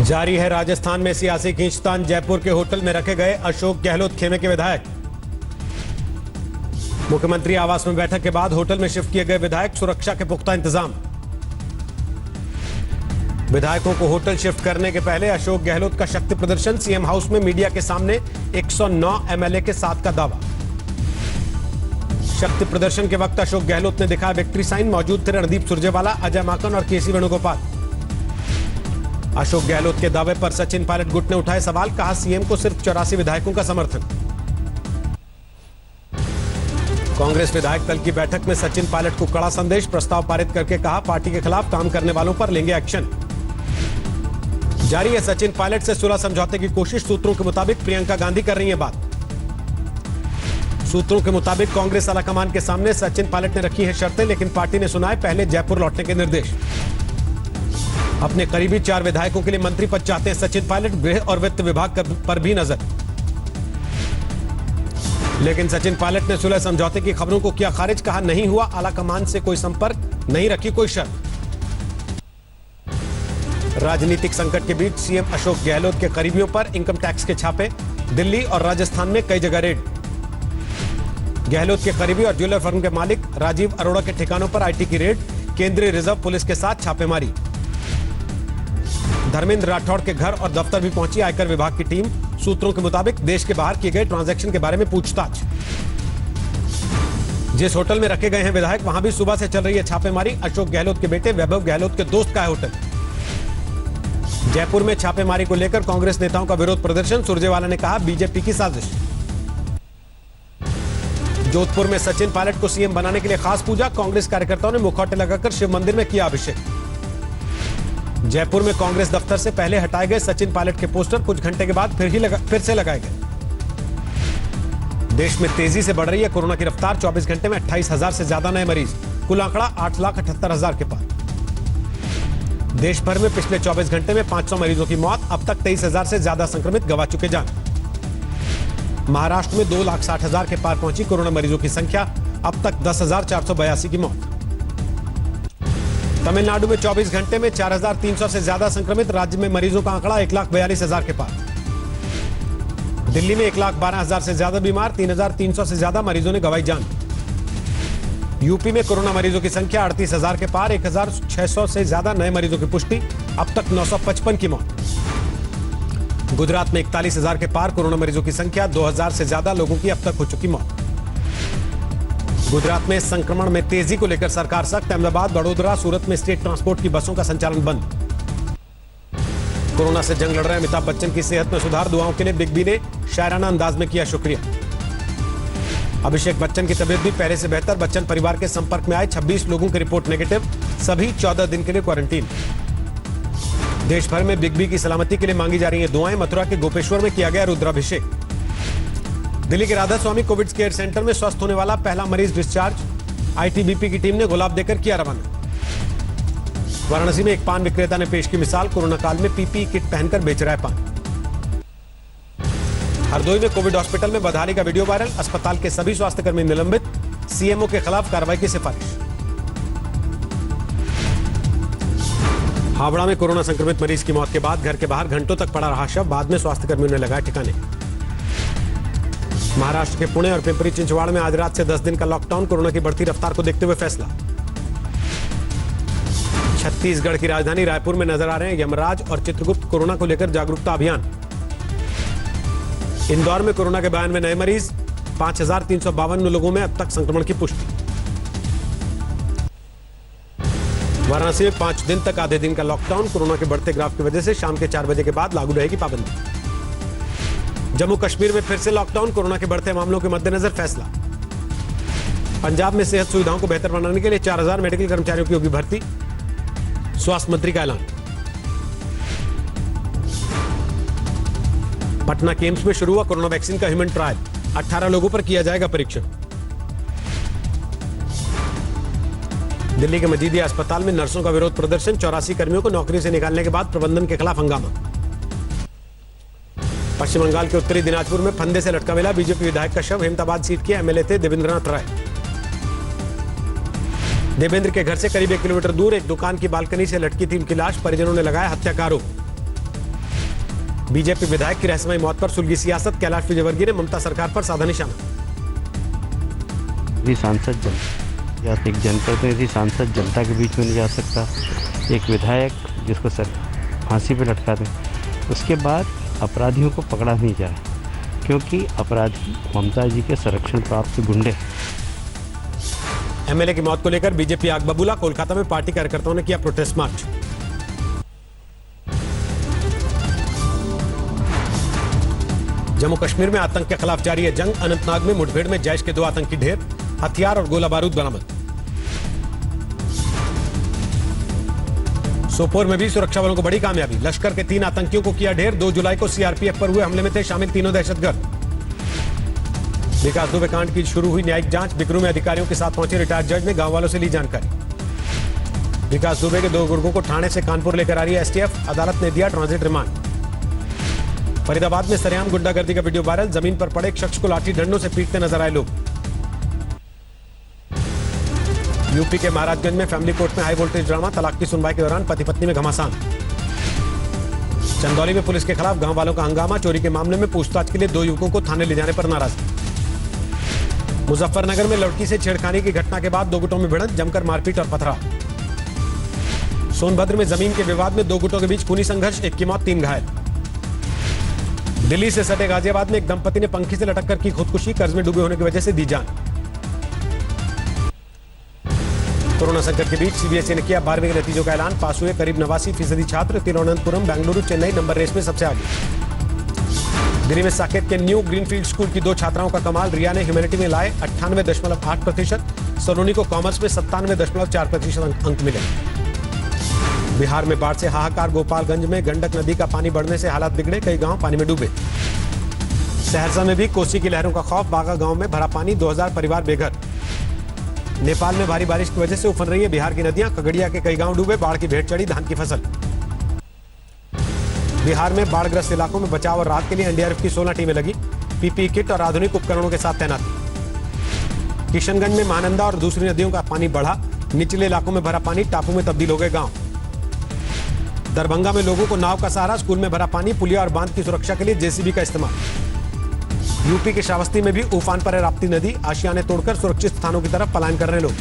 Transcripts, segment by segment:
जारी है राजस्थान में सियासी खींचतान। जयपुर के होटल में रखे गए अशोक गहलोत खेमे के विधायक। मुख्यमंत्री आवास में बैठक के बाद होटल में शिफ्ट किए गए विधायक, सुरक्षा के पुख्ता इंतजाम। विधायकों को होटल शिफ्ट करने के पहले अशोक गहलोत का शक्ति प्रदर्शन। सीएम हाउस में मीडिया के सामने 109 एमएलए के साथ का दावा। शक्ति प्रदर्शन के वक्त अशोक गहलोत ने दिखाया विक्ट्री साइन। मौजूद थे रणदीप सुरजेवाला, अजय माकन और केसी वेणुगोपाल। अशोक गहलोत के दावे पर सचिन पायलट गुट ने उठाए सवाल। कहा सीएम को सिर्फ 84 विधायकों का समर्थन। कांग्रेस विधायक दल की बैठक में सचिन पायलट को कड़ा संदेश। प्रस्ताव पारित करके कहा पार्टी के खिलाफ काम करने वालों पर लेंगे एक्शन। जारी है सचिन पायलट से सुलह समझौते की कोशिश। सूत्रों के मुताबिक प्रियंका गांधी कर रही है बात। सूत्रों के मुताबिक कांग्रेस आलाकमान के सामने सचिन पायलट ने रखी है शर्तें, लेकिन पार्टी ने सुनाए पहले जयपुर लौटने के निर्देश। अपने करीबी 4 विधायकों के लिए मंत्री पद चाहते हैं सचिन पायलट। गृह और वित्त विभाग पर भी नजर। लेकिन सचिन पायलट ने सुलह समझौते की खबरों को किया खारिज। कहा नहीं हुआ आलाकमान से कोई संपर्क, नहीं रखी कोई शर्त। राजनीतिक संकट के बीच सीएम अशोक गहलोत के करीबियों पर इनकम टैक्स के छापे। दिल्ली और राजस्थान में कई जगह रेड। गहलोत के करीबी और ज्वेलर फर्म के मालिक राजीव अरोड़ा के ठिकानों पर आईटी की रेड। केंद्रीय रिजर्व पुलिस के साथ छापेमारी। धर्मेंद्र राठौड़ के घर और दफ्तर भी पहुंची आयकर विभाग की टीम। सूत्रों के मुताबिक देश के बाहर किए गए ट्रांजैक्शन के बारे में पूछताछ। जिस होटल में रखे गए हैं विधायक, वहां भी सुबह से चल रही है छापेमारी। अशोक गहलोत के बेटे वैभव गहलोत के दोस्त का है होटल। जयपुर में छापेमारी को लेकर कांग्रेस नेताओं का विरोध प्रदर्शन। सुरजेवाला ने कहा बीजेपी की साजिश। जोधपुर में सचिन पायलट को सीएम बनाने के लिए खास पूजा। कांग्रेस कार्यकर्ताओं ने मुखौटे लगाकर शिव मंदिर में किया अभिषेक। जयपुर में कांग्रेस दफ्तर से पहले हटाए गए सचिन पायलट के पोस्टर कुछ घंटे के बाद फिर से लगाए गए। देश में तेजी से बढ़ रही है कोरोना की रफ्तार। 24 घंटे में 28,000 से ज्यादा नए मरीज। कुल आंकड़ा 8,78,000 के पार। देश भर में पिछले 24 घंटे में 500 मरीजों की मौत। अब तक 23,000 से ज्यादा संक्रमित गंवा चुके जान। महाराष्ट्र में 2,60,000 के पार पहुंची कोरोना मरीजों की संख्या। अब तक 10,482 की मौत। तमिलनाडु में 24 घंटे में 4,300 से ज्यादा संक्रमित। राज्य में मरीजों का आंकड़ा 1,42,000 के पार। दिल्ली में 1,12,000 से ज्यादा बीमार। 3,300 से ज्यादा मरीजों ने गंवाई जान। यूपी में कोरोना मरीजों की संख्या 38,000 के पार। 1,600 से ज्यादा नए मरीजों की पुष्टि। अब तक 955 की मौत। गुजरात में 41,000 के पार कोरोना मरीजों की संख्या। 2,000 से ज्यादा लोगों की अब तक हो चुकी मौत। गुजरात में संक्रमण में तेजी को लेकर सरकार सख्त। अहमदाबाद, वडोदरा, सूरत में स्टेट ट्रांसपोर्ट की बसों का संचालन बंद। कोरोना से जंग लड़ रहे अमिताभ बच्चन की सेहत में सुधार। दुआओं के लिए बिग बी ने शायराना अंदाज में किया शुक्रिया। अभिषेक बच्चन की तबीयत भी पहले से बेहतर। बच्चन परिवार के संपर्क में आए 26 लोगों की रिपोर्ट नेगेटिव। सभी 14 दिन के लिए क्वारंटीन। देश भर में बिग बी की सलामती के लिए मांगी जा रही है दुआएं। मथुरा के गोपेश्वर में किया गया रुद्राभिषेक। दिल्ली के राधा स्वामी कोविड केयर सेंटर में स्वस्थ होने वाला पहला मरीज डिस्चार्ज। आईटीबीपी की टीम ने गुलाब देकर किया रवाना। वाराणसी में एक पान विक्रेता ने पेश की मिसाल। कोरोना काल में पीपीई किट पहनकर बेच रहा है पान। हरदोई में कोविड हॉस्पिटल में बदहाली का वीडियो वायरल। अस्पताल के सभी स्वास्थ्यकर्मी निलंबित। सीएमओ के खिलाफ कार्रवाई की सिफारिश। हावड़ा में कोरोना संक्रमित मरीज की मौत के बाद घर के बाहर घंटों तक पड़ा रहा शव। बाद में स्वास्थ्यकर्मियों ने लगाए ठिकाने। महाराष्ट्र के पुणे और पिंपरी चिंचवाड़ में आज रात से 10 दिन का लॉकडाउन। कोरोना की बढ़ती रफ्तार को देखते हुए फैसला। छत्तीसगढ़ की राजधानी रायपुर में नजर आ रहे हैं यमराज और चित्रगुप्त। कोरोना को लेकर जागरूकता अभियान। इंदौर में कोरोना के 92 नए मरीज। 5,352 लोगों में अब तक संक्रमण की पुष्टि। वाराणसी में 5 दिन तक आधे दिन का लॉकडाउन। कोरोना के बढ़ते ग्राफ की वजह से शाम के 4 बजे के बाद लागू रहेगी पाबंदी। जम्मू कश्मीर में फिर से लॉकडाउन। कोरोना के बढ़ते मामलों के मद्देनजर फैसला। पंजाब में सेहत सुविधाओं को बेहतर बनाने के लिए 4,000 मेडिकल कर्मचारियों की होगी भर्ती। स्वास्थ्य मंत्री का ऐलान। पटना के एम्स में शुरू हुआ कोरोना वैक्सीन का ह्यूमन ट्रायल। 18 लोगों पर किया जाएगा परीक्षण। दिल्ली के मजीदिया अस्पताल में नर्सों का विरोध प्रदर्शन। 84 कर्मियों को नौकरी से निकालने के बाद प्रबंधन के खिलाफ हंगामा। पश्चिम बंगाल के उत्तरी दिनाजपुर में फंदे से लटका मिला बीजेपी विधायक का शव। हेमताबाद सीट के एमएलए थे देवेंद्रनाथ राय। देवेंद्र के घर से करीब 1 किलोमीटर दूर एक दुकान की बालकनी से लटकी थी उनकी लाश। परिजनों ने लगाया हत्या का आरोप। बीजेपी विधायक की रहस्यमयी मौत पर सुलगी सियासत, कैलाश विजयवर्गीय ने ममता सरकार पर साधा निशाना। सांसद या एक जनप्रतिनिधि सांसद जनता के बीच में नहीं जा सकता, एक विधायक जिसको सर फांसी पे लटका दें, उसके बाद अपराधियों को पकड़ा नहीं जाए, क्योंकि अपराधी ममता जी के संरक्षण प्राप्त गुंडे। एमएलए की मौत को लेकर बीजेपी आग बबूला, कोलकाता में पार्टी कार्यकर्ताओं ने किया प्रोटेस्ट मार्च। जम्मू कश्मीर में आतंक के खिलाफ जारी है जंग, अनंतनाग में मुठभेड़ में जैश के 2 आतंकी ढेर, हथियार और गोला बारूद बरामद। सोपोर में भी सुरक्षा बलों को बड़ी कामयाबी, लश्कर के 3 आतंकियों को किया ढेर। 2 जुलाई को सीआरपीएफ पर हुए हमले में थे शामिल तीनों दहशतगर्द। विकास दुबे कांड की शुरू हुई न्यायिक जांच, बिकरू में अधिकारियों के साथ पहुंचे रिटायर्ड जज ने गांव वालों से ली जानकारी। विकास दुबे के 2 गुर्गों को ठाणे से कानपुर लेकर आ रही है एसटीएफ, अदालत ने दिया ट्रांजिट रिमांड। फरीदाबाद में सरेआम गुंडागर्दी का वीडियो वायरल, जमीन पर पड़े एक शख्स को लाठी डंडों से पीटते नजर आए लोग। यूपी के महाराजगंज में फैमिली कोर्ट में हाई वोल्टेज ड्रामा, तलाक की सुनवाई के दौरान पति पत्नी में घमासान। चंदौली में पुलिस के खिलाफ गांव वालों का हंगामा, चोरी के मामले में पूछताछ के लिए 2 युवकों को थाने ले जाने पर नाराजगी। मुजफ्फरनगर में लड़की से छेड़खानी की घटना के बाद 2 गुटों में भिड़ंत, जमकर मारपीट और पथराव। सोनभद्र में जमीन के विवाद में 2 गुटों के बीच खूनी संघर्ष, 1 की मौत 3 घायल। दिल्ली से सटे गाजियाबाद में एक दंपति ने पंखी से लटक कर की खुदकुशी, कर्ज में डूबे होने की वजह से दी जान। कोरोना संकट के बीच सीबीएसई ने किया 12वीं के नतीजों का ऐलान, पास हुए करीब 89% छात्र। तिरुवनंतपुरम, बेंगलुरु, चेन्नई नंबर रेस में सबसे आगे। दिल्ली में साकेत के न्यू ग्रीनफील्ड स्कूल की 2 छात्राओं का कमाल, रिया ने ह्यूमैनिटी में लाए 98.8%, सलोनी को कॉमर्स में 97.4% अंक मिले। बिहार में बाढ़ से हाहाकार, गोपालगंज में गंडक नदी का पानी बढ़ने से हालात बिगड़े, कई गांव पानी में डूबे। सहरसा में भी कोसी की लहरों का खौफ, बागा गांव में भरा पानी, 2000 परिवार बेघर। नेपाल में भारी बारिश की वजह से उफन रही है बिहार की नदियां, खगड़िया के कई गांव डूबे, बाढ़ की भेंट चढ़ी धान की फसल। बिहार में बाढ़ग्रस्त इलाकों में बचाव और राहत के लिए एनडीआरएफ की 16 टीमें लगी, पीपीई किट और आधुनिक उपकरणों के साथ तैनाती। किशनगंज में महानंदा और दूसरी नदियों का पानी बढ़ा, निचले इलाकों में भरा पानी, टापू में तब्दील हो गए गांव। दरभंगा में लोगों को नाव का सहारा, स्कूल में भरा पानी, पुलिया और बांध की सुरक्षा के लिए जेसीबी का इस्तेमाल। यूपी के श्रावस्ती में भी उफान पर है राप्ती नदी, आशियाने तोड़कर सुरक्षित स्थानों की तरफ पलायन कर रहे लोग।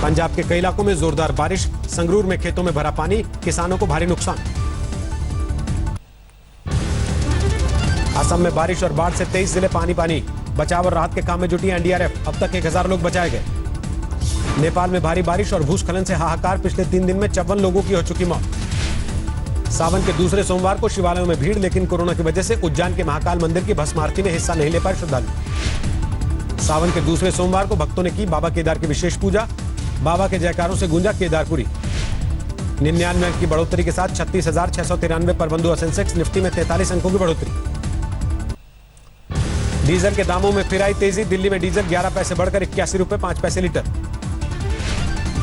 पंजाब के कई इलाकों में जोरदार बारिश, संगरूर में खेतों में भरा पानी, किसानों को भारी नुकसान। असम में बारिश और बाढ़ से 23 जिले पानी पानी, बचाव और राहत के काम में जुटी एनडीआरएफ, अब तक 1000 लोग बचाए गए। नेपाल में भारी बारिश और भूस्खलन से हाहाकार, पिछले 3 दिन में 54 लोगों की हो चुकी मौत। सावन के दूसरे सोमवार को शिवालयों में भीड़, लेकिन कोरोना की वजह से उज्जैन के महाकाल मंदिर की भस्म आरती में हिस्सा नहीं ले पाए श्रद्धालु। सावन के दूसरे सोमवार को भक्तों ने की बाबा केदार की विशेष पूजा, बाबा के जयकारों से गूंजा केदारपुरी। 99 अंक की बढ़ोतरी के साथ 36,693 पर बंद हुआ सेंसेक्स, निफ्टी में 43 अंकों की बढ़ोतरी। डीजल के दामों में फिर आई तेजी, दिल्ली में डीजल 11 पैसे बढ़कर 81 रुपए 5 पैसे लीटर।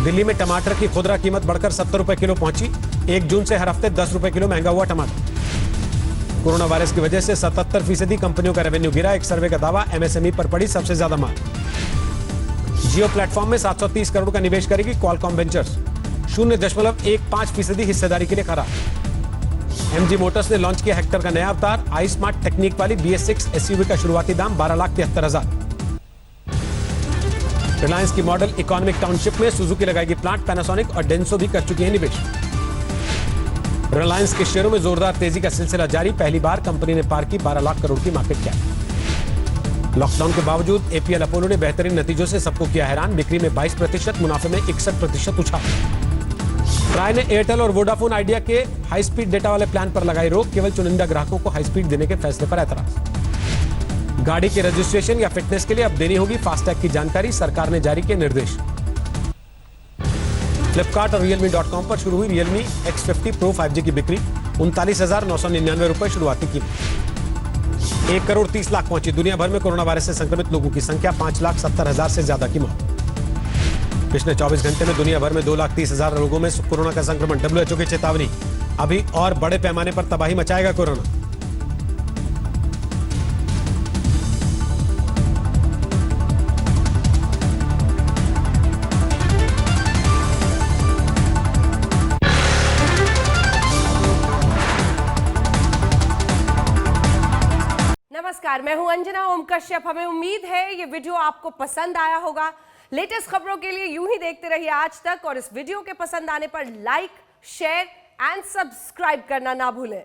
दिल्ली में टमाटर की खुदरा कीमत बढ़कर 70 रुपए किलो पहुंची, 1 जून से हर हफ्ते 10 रुपए किलो महंगा हुआ टमाटर। कोरोना वायरस की वजह से 77% कंपनियों का रेवेन्यू गिरा, एक सर्वे का दावा, एमएसएमई पर पड़ी सबसे ज्यादा मार। जियो प्लेटफॉर्म में 730 करोड़ का निवेश करेगी क्वालकॉम वेंचर्स, 0.15% हिस्सेदारी के लिए खरा। एमजी मोटर्स ने लॉन्च किया हेक्टर का नया अवतार, आई स्मार्ट टेक्निक वाली BS6 एसयूवी का शुरुआती दाम 12,73,000। रिलायंस की मॉडल इकोनॉमिक टाउनशिप में सुजुकी लगाएगी प्लांट, पैनासोनिक और डेंसो भी कर चुकी है निवेश। रिलायंस के शेयरों में जोरदार तेजी का सिलसिला जारी, पहली बार कंपनी ने पार की 12 लाख करोड़ की मार्केट कैप। लॉकडाउन के बावजूद एपीएल अपोलो ने बेहतरीन नतीजों से सबको किया हैरान, बिक्री में 22%, मुनाफे में 61% उछाल। ट्राई ने एयरटेल और वोडाफोन आइडिया के हाई स्पीड डेटा वाले प्लान पर लगाई रोक, केवल चुनिंदा ग्राहकों को हाई स्पीड देने के फैसले पर ऐतराज। गाड़ी के रजिस्ट्रेशन या फिटनेस के लिए अब देनी होगी फास्टैग की जानकारी, सरकार ने जारी किए निर्देश। फ्लिपकार्ट और Realme.com पर शुरू हुई Realme X50 Pro 5G की बिक्री, 39,999 रुपए शुरुआती कीमत। 1,30,00,000 पहुंची, दुनिया भर में कोरोना वायरस से संक्रमित लोगों की संख्या, 5,70,000 से ज्यादा की मौत। पिछले 24 घंटे में दुनिया भर में 2,30,000 लोगों में कोरोना का संक्रमण, WHO की चेतावनी, अभी और बड़े पैमाने पर तबाही मचाएगा कोरोना। नमस्कार, मैं हूं अंजना ओम कश्यप। हमें उम्मीद है ये वीडियो आपको पसंद आया होगा। लेटेस्ट खबरों के लिए यूं ही देखते रहिए आज तक और इस वीडियो के पसंद आने पर लाइक, शेयर एंड सब्सक्राइब करना ना भूलें।